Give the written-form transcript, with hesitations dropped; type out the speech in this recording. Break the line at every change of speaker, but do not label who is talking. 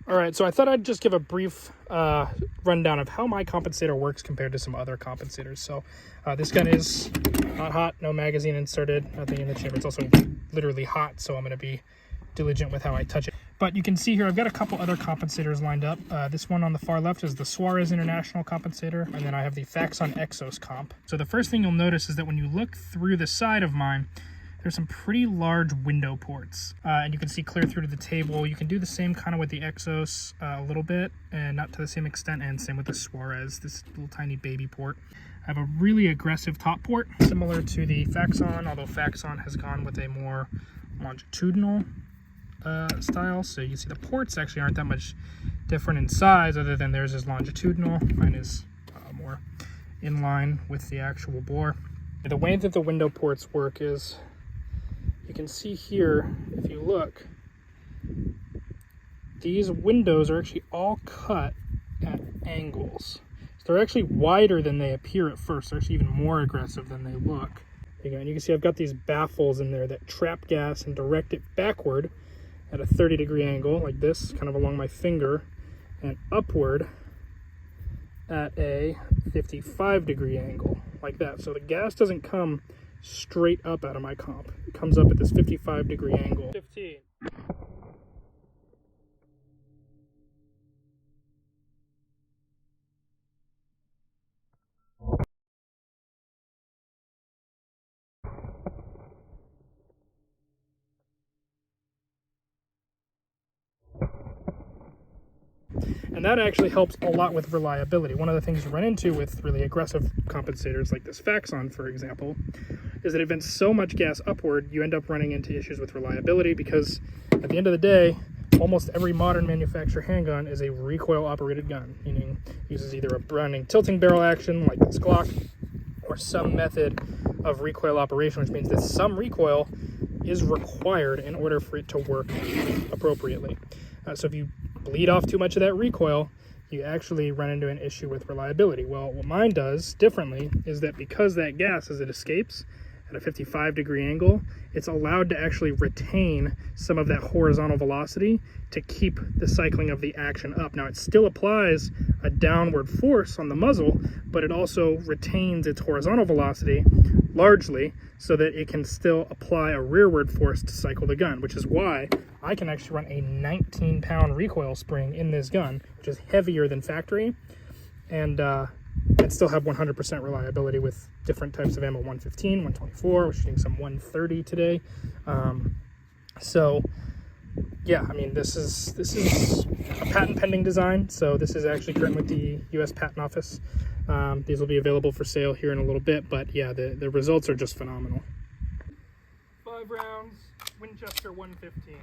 All right, so I thought I'd just give a brief rundown of how my compensator works compared to some other compensators. So this gun is not hot, no magazine inserted, nothing in the chamber. It's also literally hot, so I'm going to be diligent with how I touch it. But you can see here, I've got a couple other compensators lined up. This one on the far left is the Suarez International compensator, and then I have the Faxon Exos comp. So the first thing you'll notice is that when you look through the side of mine, there's some pretty large window ports, and you can see clear through to the table. You can do the same kind of with the Exos a little bit, and not to the same extent, and same with the Suarez, this little tiny baby port. I have a really aggressive top port, similar to the Faxon, although Faxon has gone with a more longitudinal style. So you see the ports actually aren't that much different in size, other than theirs is longitudinal. Mine is more in line with the actual bore. The way that the window ports work is, you can see here, if you look, these windows are actually all cut at angles. So they're actually wider than they appear at first. They're actually even more aggressive than they look. And you can see I've got these baffles in there that trap gas and direct it backward at a 30-degree angle, like this, kind of along my finger, and upward at a 55-degree angle, like that. So the gas doesn't come straight up out of my comp. It comes up at this 55-degree angle. 15. And that actually helps a lot with reliability. One of the things you run into with really aggressive compensators like this Faxon, for example, is that it vents so much gas upward, you end up running into issues with reliability, because at the end of the day, almost every modern manufacturer handgun is a recoil-operated gun, meaning it uses either a Browning tilting barrel action like this Glock, or some method of recoil operation, which means that some recoil is required in order for it to work appropriately. So if you bleed off too much of that recoil, you actually run into an issue with reliability. Well, what mine does differently is that because that gas, as it escapes at a 55-degree angle, it's allowed to actually retain some of that horizontal velocity to keep the cycling of the action up. Now, it still applies a downward force on the muzzle, but it also retains its horizontal velocity largely so that it can still apply a rearward force to cycle the gun, which is why I can actually run a 19-pound recoil spring in this gun, which is heavier than factory, and still have 100% reliability with different types of ammo, 115, 124, we're shooting some 130 today. So yeah, I mean, this is a patent pending design, so this is actually current with the US Patent Office. These will be available for sale here in a little bit, but yeah, the results are just phenomenal. 5 rounds, Winchester 115.